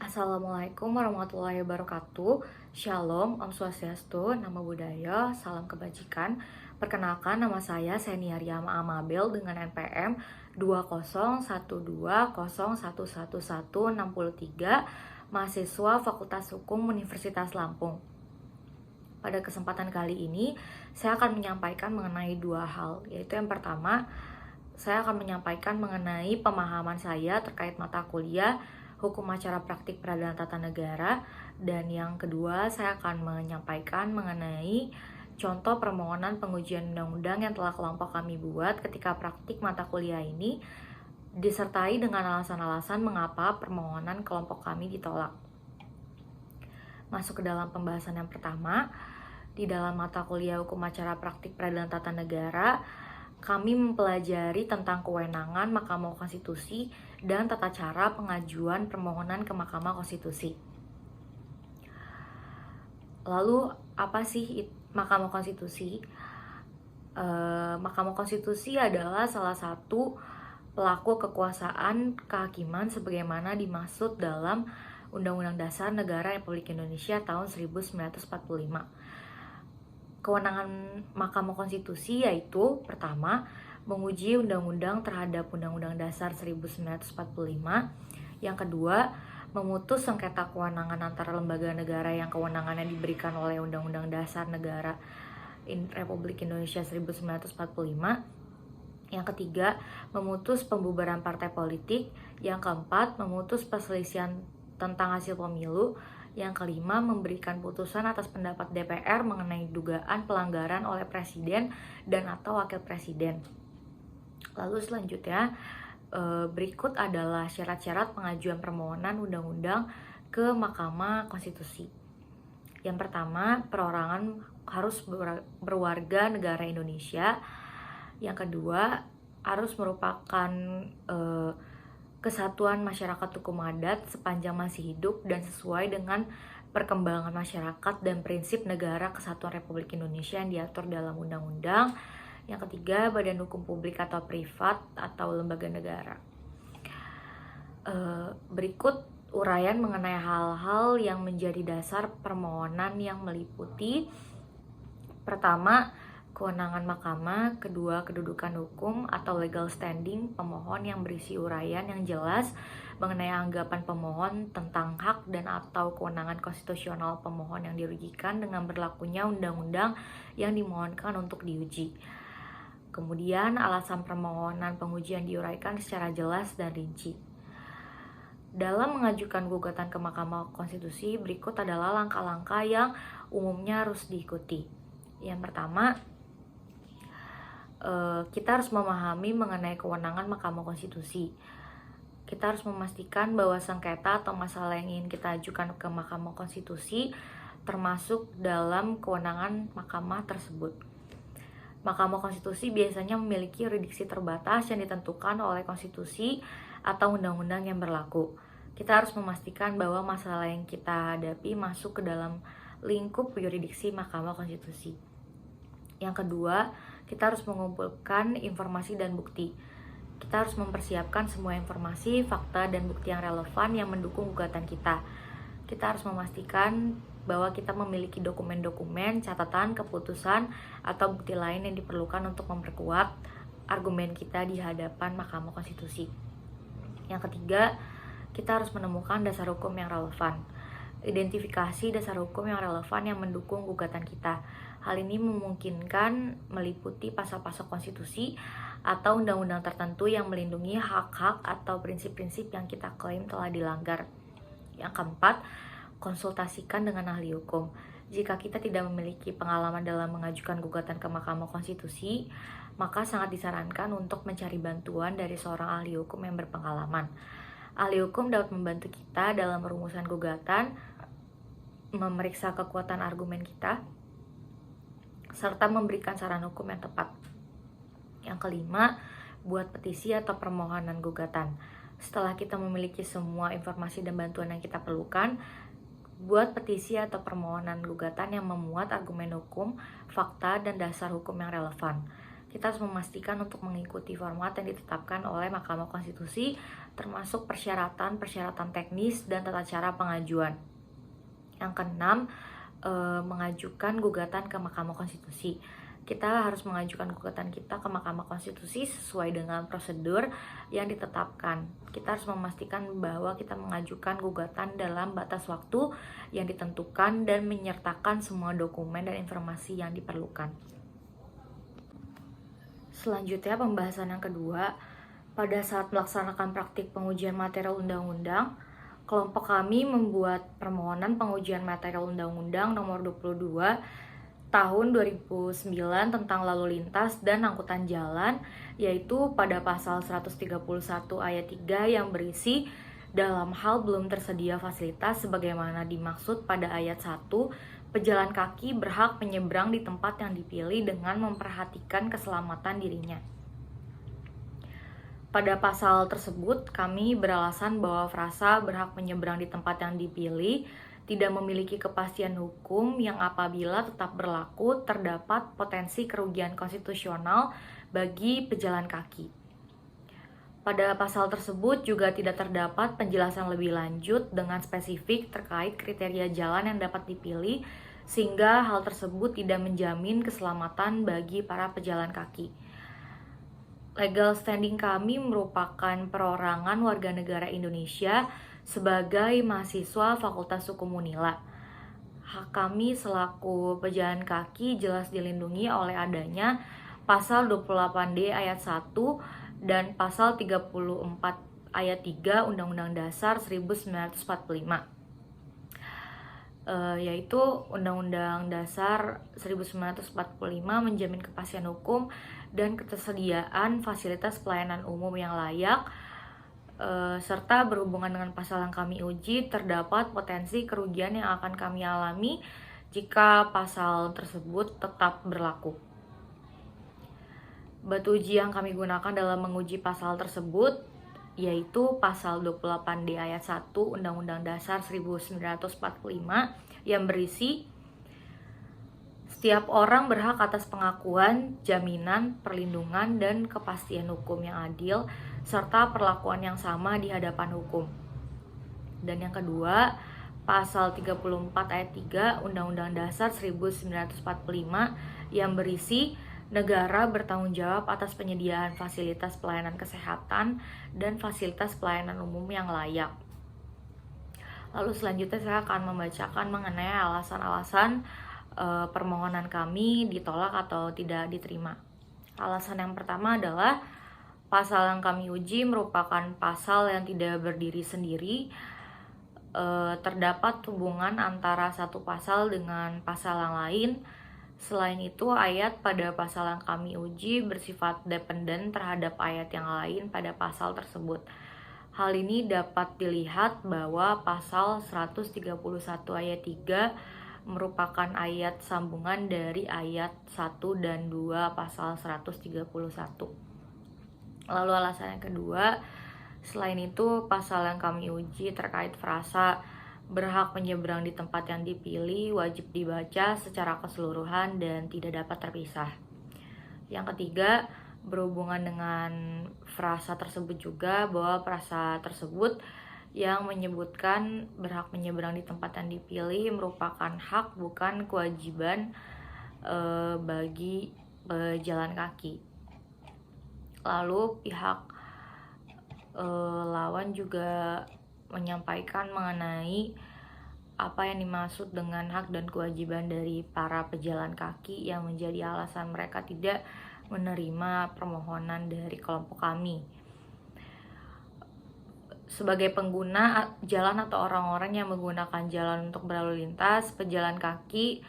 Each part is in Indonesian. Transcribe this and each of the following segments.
Assalamualaikum warahmatullahi wabarakatuh. Shalom, Om Swastiastu, Namo Buddhaya, Salam Kebajikan. Perkenalkan, nama saya Senia Riyama Amabel dengan NPM 20120111163, mahasiswa Fakultas Hukum Universitas Lampung. Pada kesempatan kali ini, saya akan menyampaikan mengenai dua hal, yaitu yang pertama, saya akan menyampaikan mengenai pemahaman saya terkait mata kuliah Hukum Acara Praktik Peradilan Tata Negara, dan yang kedua saya akan menyampaikan mengenai contoh permohonan pengujian undang-undang yang telah kelompok kami buat ketika praktik mata kuliah ini, disertai dengan alasan-alasan mengapa permohonan kelompok kami ditolak. Masuk ke dalam pembahasan yang pertama, di dalam mata kuliah Hukum Acara Praktik Peradilan Tata Negara, kami mempelajari tentang kewenangan Mahkamah Konstitusi dan tata cara pengajuan permohonan ke Mahkamah Konstitusi. Lalu, apa sih Mahkamah Konstitusi? Mahkamah Konstitusi adalah salah satu pelaku kekuasaan kehakiman sebagaimana dimaksud dalam Undang-Undang Dasar Negara Republik Indonesia tahun 1945. Kewenangan Mahkamah Konstitusi yaitu pertama, menguji undang-undang terhadap Undang-Undang Dasar 1945. Yang kedua, memutus sengketa kewenangan antara lembaga negara yang kewenangannya diberikan oleh Undang-Undang Dasar Negara Republik Indonesia 1945. Yang ketiga, memutus pembubaran partai politik. Yang keempat, memutus perselisihan tentang hasil pemilu. Yang kelima, memberikan putusan atas pendapat DPR mengenai dugaan pelanggaran oleh presiden dan atau wakil presiden. Lalu selanjutnya, berikut adalah syarat-syarat pengajuan permohonan undang-undang ke Mahkamah Konstitusi. Yang pertama, perorangan harus berwarga negara Indonesia. Yang kedua, harus merupakan kesatuan masyarakat hukum adat sepanjang masih hidup dan sesuai dengan perkembangan masyarakat dan prinsip negara kesatuan Republik Indonesia yang diatur dalam undang-undang. Yang ketiga, badan hukum publik atau privat atau lembaga negara. Berikut uraian mengenai hal-hal yang menjadi dasar permohonan yang meliputi: pertama, kewenangan mahkamah. Kedua, kedudukan hukum atau legal standing pemohon yang berisi uraian yang jelas mengenai anggapan pemohon tentang hak dan atau kewenangan konstitusional pemohon yang dirugikan dengan berlakunya undang-undang yang dimohonkan untuk diuji. Kemudian, alasan permohonan pengujian diuraikan secara jelas dan rinci. Dalam mengajukan gugatan ke Mahkamah Konstitusi, berikut adalah langkah-langkah yang umumnya harus diikuti. Yang pertama, kita harus memahami mengenai kewenangan Mahkamah Konstitusi. Kita harus memastikan bahwa sengketa atau masalah yang ingin kita ajukan ke Mahkamah Konstitusi termasuk dalam kewenangan mahkamah tersebut. Mahkamah Konstitusi biasanya memiliki yurisdiksi terbatas yang ditentukan oleh konstitusi atau undang-undang yang berlaku. Kita harus memastikan bahwa masalah yang kita hadapi masuk ke dalam lingkup yurisdiksi Mahkamah Konstitusi. Yang kedua, kita harus mengumpulkan informasi dan bukti. Kita harus mempersiapkan semua informasi, fakta, dan bukti yang relevan yang mendukung gugatan kita. Kita harus memastikan bahwa kita memiliki dokumen-dokumen, catatan, keputusan, atau bukti lain yang diperlukan untuk memperkuat argumen kita di hadapan Mahkamah Konstitusi. Yang ketiga, kita harus menemukan dasar hukum yang relevan. Identifikasi dasar hukum yang relevan yang mendukung gugatan kita. Hal ini memungkinkan meliputi pasal-pasal konstitusi atau undang-undang tertentu yang melindungi hak-hak atau prinsip-prinsip yang kita klaim telah dilanggar. Yang keempat, konsultasikan dengan ahli hukum. Jika kita tidak memiliki pengalaman dalam mengajukan gugatan ke Mahkamah Konstitusi, maka sangat disarankan untuk mencari bantuan dari seorang ahli hukum yang berpengalaman. Ahli hukum dapat membantu kita dalam perumusan gugatan, memeriksa kekuatan argumen kita, serta memberikan saran hukum yang tepat. Yang kelima, buat petisi atau permohonan gugatan. Setelah kita memiliki semua informasi dan bantuan yang kita perlukan, buat petisi atau permohonan gugatan yang memuat argumen hukum, fakta, dan dasar hukum yang relevan. Kita harus memastikan untuk mengikuti format yang ditetapkan oleh Mahkamah Konstitusi termasuk persyaratan teknis dan tata cara pengajuan. Yang keenam, mengajukan gugatan ke Mahkamah Konstitusi. Kita harus mengajukan gugatan kita ke Mahkamah Konstitusi sesuai dengan prosedur yang ditetapkan. Kita harus memastikan bahwa kita mengajukan gugatan dalam batas waktu yang ditentukan dan menyertakan semua dokumen dan informasi yang diperlukan. Selanjutnya, pembahasan yang kedua, pada saat melaksanakan praktik pengujian material undang-undang, kelompok kami membuat permohonan pengujian material undang-undang nomor 22 tahun 2009 tentang lalu lintas dan angkutan jalan, yaitu pada pasal 131 ayat 3 yang berisi dalam hal belum tersedia fasilitas sebagaimana dimaksud pada ayat 1, pejalan kaki berhak menyeberang di tempat yang dipilih dengan memperhatikan keselamatan dirinya. Pada pasal tersebut, kami beralasan bahwa frasa berhak menyeberang di tempat yang dipilih tidak memiliki kepastian hukum yang apabila tetap berlaku terdapat potensi kerugian konstitusional bagi pejalan kaki. Pada pasal tersebut juga tidak terdapat penjelasan lebih lanjut dengan spesifik terkait kriteria jalan yang dapat dipilih, sehingga hal tersebut tidak menjamin keselamatan bagi para pejalan kaki. Legal standing kami merupakan perorangan warga negara Indonesia sebagai mahasiswa Fakultas Hukum Unila. Hak kami selaku pejalan kaki jelas dilindungi oleh adanya pasal 28D ayat 1 dan pasal 34 ayat 3 Undang-Undang Dasar 1945. Yaitu Undang-Undang Dasar 1945 menjamin kepastian hukum dan ketersediaan fasilitas pelayanan umum yang layak, serta berhubungan dengan pasal yang kami uji, terdapat potensi kerugian yang akan kami alami jika pasal tersebut tetap berlaku. Batu uji yang kami gunakan dalam menguji pasal tersebut yaitu pasal 28D ayat 1 Undang-Undang Dasar 1945 yang berisi setiap orang berhak atas pengakuan, jaminan, perlindungan, dan kepastian hukum yang adil serta perlakuan yang sama di hadapan hukum. Dan yang kedua, pasal 34 ayat 3 Undang-Undang Dasar 1945 yang berisi negara bertanggung jawab atas penyediaan fasilitas pelayanan kesehatan dan fasilitas pelayanan umum yang layak. Lalu selanjutnya saya akan membacakan mengenai alasan-alasan permohonan kami ditolak atau tidak diterima. Alasan yang pertama adalah pasal yang kami uji merupakan pasal yang tidak berdiri sendiri. Terdapat hubungan antara satu pasal dengan pasal yang lain. Selain itu, ayat pada pasal yang kami uji bersifat dependen terhadap ayat yang lain pada pasal tersebut. Hal ini dapat dilihat bahwa pasal 131 ayat 3 merupakan ayat sambungan dari ayat 1 dan 2 pasal 131. Lalu alasan yang kedua, selain itu pasal yang kami uji terkait frasa berhak menyeberang di tempat yang dipilih wajib dibaca secara keseluruhan dan tidak dapat terpisah. Yang ketiga, berhubungan dengan frasa tersebut juga bahwa frasa tersebut yang menyebutkan berhak menyeberang di tempat yang dipilih merupakan hak bukan kewajiban bagi pejalan kaki. Lalu pihak lawan juga menyampaikan mengenai apa yang dimaksud dengan hak dan kewajiban dari para pejalan kaki yang menjadi alasan mereka tidak menerima permohonan dari kelompok kami. Sebagai pengguna jalan atau orang-orang yang menggunakan jalan untuk berlalu lintas, pejalan kaki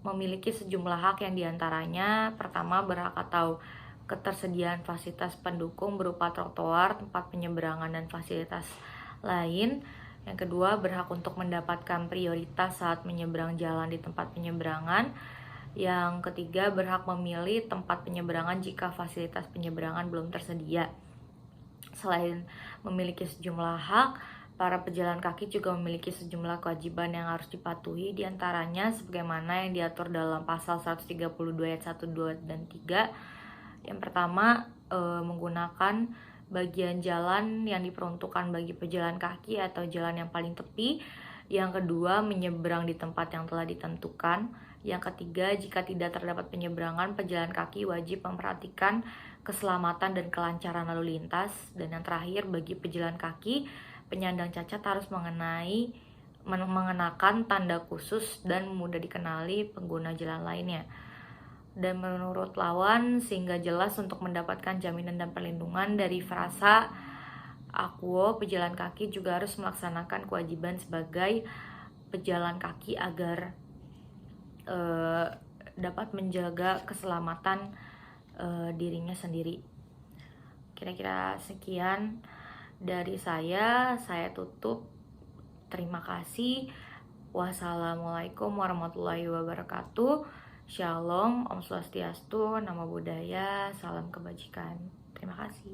memiliki sejumlah hak yang diantaranya pertama berhak atau ketersediaan fasilitas pendukung berupa trotoar, tempat penyeberangan, dan fasilitas lain. Yang kedua, berhak untuk mendapatkan prioritas saat menyeberang jalan di tempat penyeberangan. Yang ketiga, berhak memilih tempat penyeberangan jika fasilitas penyeberangan belum tersedia. Selain memiliki sejumlah hak, para pejalan kaki juga memiliki sejumlah kewajiban yang harus dipatuhi, diantaranya sebagaimana yang diatur dalam pasal 132 ayat 1, 2, dan 3. Yang pertama, menggunakan bagian jalan yang diperuntukkan bagi pejalan kaki atau jalan yang paling tepi. Yang kedua, menyeberang di tempat yang telah ditentukan. Yang ketiga, jika tidak terdapat penyeberangan, pejalan kaki wajib memperhatikan keselamatan dan kelancaran lalu lintas. Dan yang terakhir, bagi pejalan kaki, penyandang cacat harus mengenakan tanda khusus dan mudah dikenali pengguna jalan lainnya. Dan menurut Lawan, sehingga jelas untuk mendapatkan jaminan dan perlindungan dari frasa Aquo, pejalan kaki juga harus melaksanakan kewajiban sebagai pejalan kaki agar dapat menjaga keselamatan dirinya sendiri. Kira-kira sekian dari saya tutup. Terima kasih. Wassalamualaikum warahmatullahi wabarakatuh. Shalom, Om Swastiastu, Namo Buddhaya, salam kebajikan. Terima kasih.